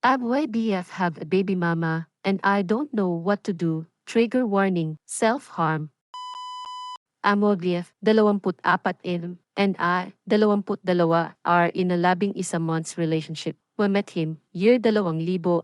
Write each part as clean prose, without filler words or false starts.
YBF have a baby mama, and I don't know what to do. Trigger warning, self-harm. YBF, 24 and I, 22, are in a 11 months relationship. We met him, year 2022.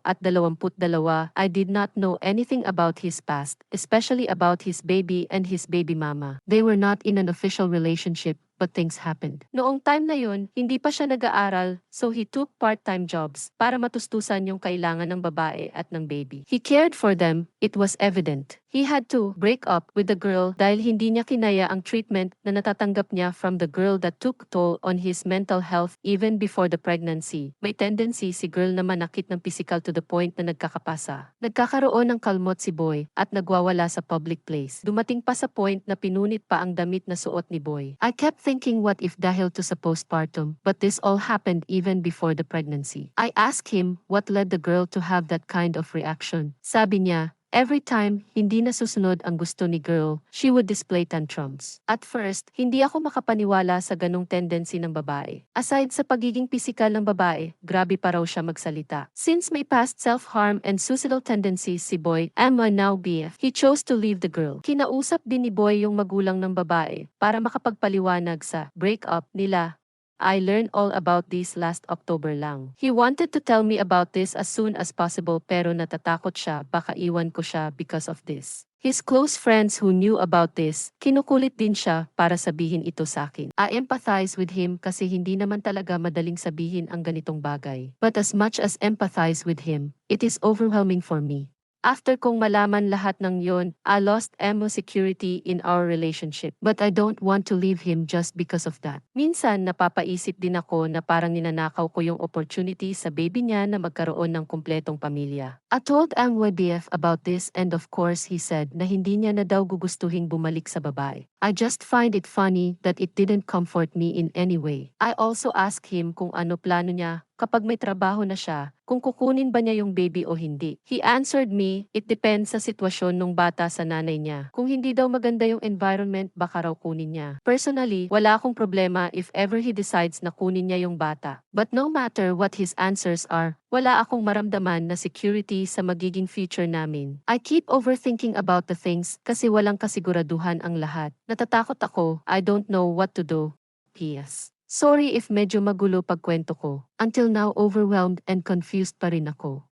I did not know anything about his past, especially about his baby and his baby mama. They were not in an official relationship, but things happened. Noong time na yon, hindi pa siya nag-aaral, so he took part-time jobs para matustusan yung kailangan ng babae at ng baby. He cared for them, it was evident. He had to break up with the girl dahil hindi niya kinaya ang treatment na natatanggap niya from the girl that took toll on his mental health even before the pregnancy. May tendency si girl na manakit ng physical to the point na nagkakapasa. Nagkakaroon ng kalmot si Boy at nagwawala sa public place. Dumating pa sa point na pinunit pa ang damit na suot ni Boy. I kept thinking what if dahil to sa postpartum, but this all happened even before the pregnancy. I asked him what led the girl to have that kind of reaction. Sabi niya, every time hindi nasusunod ang gusto ni girl, she would display tantrums. At first, hindi ako makapaniwala sa ganong tendency ng babae. Aside sa pagiging pisikal ng babae, grabe pa raw siya magsalita. Since may past self-harm and suicidal tendencies si Boy, Emma now BF, he chose to leave the girl. Kinausap din ni Boy yung magulang ng babae para makapagpaliwanag sa breakup nila. I learned all about this last October lang. He wanted to tell me about this as soon as possible pero natatakot siya baka iwan ko siya because of this. His close friends who knew about this, kinukulit din siya para sabihin ito sa akin. I empathize with him kasi hindi naman talaga madaling sabihin ang ganitong bagay. But as much as empathize with him, it is overwhelming for me. After kong malaman lahat ng yon, I lost security in our relationship. But I don't want to leave him just because of that. Minsan napapaisip din ako na parang ninanakaw ko yung opportunity sa baby niya na magkaroon ng kumpletong pamilya. I told YBF about this and of course he said na hindi niya na daw gugustuhing bumalik sa babae. I just find it funny that it didn't comfort me in any way. I also asked him kung ano plano niya kapag may trabaho na siya, kung kukunin ba niya yung baby o hindi. He answered me, it depends sa sitwasyon ng bata sa nanay niya. Kung hindi daw maganda yung environment, baka raw kunin niya. Personally, wala akong problema if ever he decides na kunin niya yung bata. But no matter what his answers are, wala akong maramdaman na security sa magiging future namin. I keep overthinking about the things kasi walang kasiguraduhan ang lahat. Natatakot ako, I don't know what to do. P.S. Sorry if medyo magulo pagkwento ko. Until now overwhelmed and confused pa rin ako.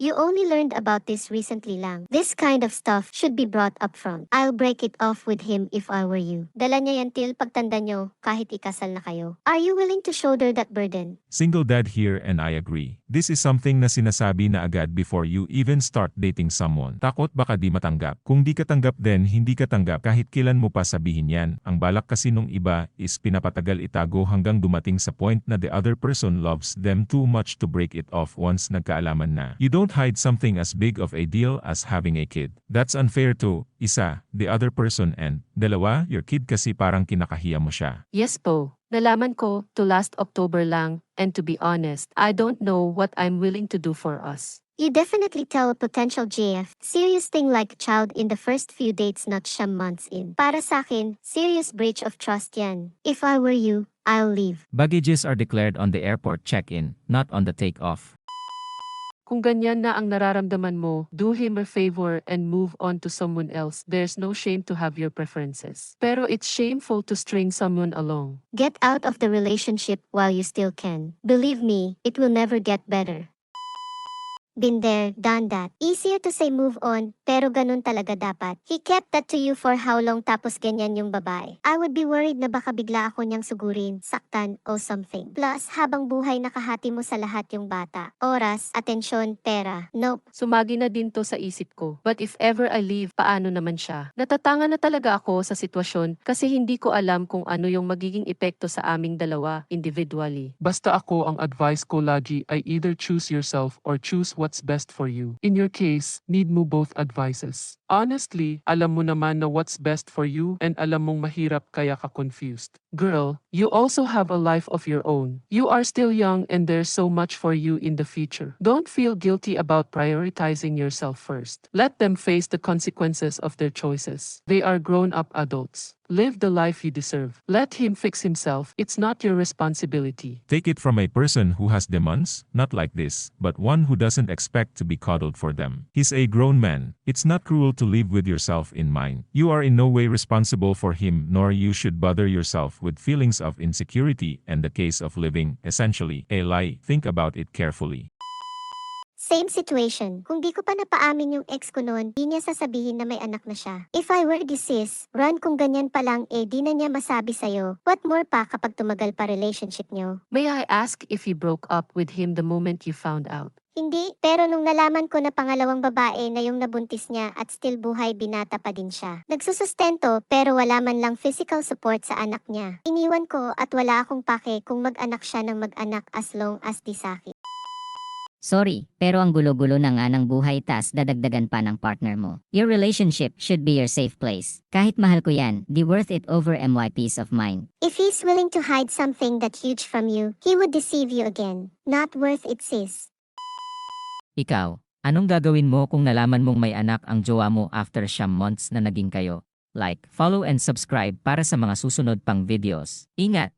You only learned about this recently lang. This kind of stuff should be brought up front. I'll break it off with him if I were you. Dala niya yan till pagtanda nyo kahit ikasal na kayo. Are you willing to shoulder that burden? Single dad here and I agree. This is something na sinasabi na agad before you even start dating someone. Takot baka di matanggap. Kung di ka tanggap then hindi ka tanggap kahit kailan mo pa sabihin yan. Ang balak kasi nung iba is pinapatagal itago hanggang dumating sa point na the other person loves them too much to break it off once nagkaalaman na. You don't hide something as big of a deal as having a kid. That's unfair to, isa, the other person and, dalawa, your kid kasi parang kinakahiya mo siya. Yes po. Nalaman ko to last October lang, and to be honest, I don't know what I'm willing to do for us. You definitely tell a potential JF, serious thing like a child in the first few dates not siyam months in. Para sakin, serious breach of trust yan. If I were you, I'll leave. Baggages are declared on the airport check-in, not on the take-off. Kung ganyan na ang nararamdaman mo, do him a favor and move on to someone else. There's no shame to have your preferences. Pero it's shameful to string someone along. Get out of the relationship while you still can. Believe me, it will never get better. Been there, done that. Easier to say move on, pero ganun talaga dapat. He kept that to you for how long tapos ganyan yung babae. I would be worried na baka bigla ako niyang sugurin, saktan, o something. Plus, habang buhay nakahati mo sa lahat yung bata. Oras, atensyon, pera. Nope. Sumagi na din to sa isip ko. But if ever I leave, paano naman siya? Natatanga na talaga ako sa sitwasyon kasi hindi ko alam kung ano yung magiging epekto sa aming dalawa individually. Basta ako ang advice ko lagi ay either choose yourself or choose what's best for you. In your case, need mo both advices. Honestly, alam mo naman na what's best for you and alam mong mahirap kaya ka confused. Girl, you also have a life of your own. You are still young and there's so much for you in the future. Don't feel guilty about prioritizing yourself first. Let them face the consequences of their choices. They are grown-up adults. Live the life you deserve. Let him fix himself. It's not your responsibility. Take it from a person who has demands, not like this, but one who doesn't expect to be coddled for them. He's a grown man. It's not cruel to live with yourself in mind. You are in no way responsible for him, nor you should bother yourself with feelings of insecurity and the case of living, essentially, a lie. Think about it carefully. Same situation. Kung di ko pa napaamin yung ex ko noon, di niya sasabihin na may anak na siya. If I were this sis, run kung ganyan pa lang di na niya masabi sa'yo. What more pa kapag tumagal pa relationship niyo? May I ask if you broke up with him the moment you found out? Hindi, pero nung nalaman ko na pangalawang babae na yung nabuntis niya at still buhay binata pa din siya. Nagsusustento pero wala man lang physical support sa anak niya. Iniwan ko at wala akong pake kung mag-anak siya ng mag-anak as long as di sa'kin. Sorry, pero ang gulo-gulo na nga ng buhay tas dadagdagan pa ng partner mo. Your relationship should be your safe place. Kahit mahal ko yan, di worth it over my peace of mind. If he's willing to hide something that huge from you, he would deceive you again. Not worth it, sis. Ikaw, anong gagawin mo kung nalaman mong may anak ang jowa mo after siyam months na naging kayo? Like, follow and subscribe para sa mga susunod pang videos. Ingat!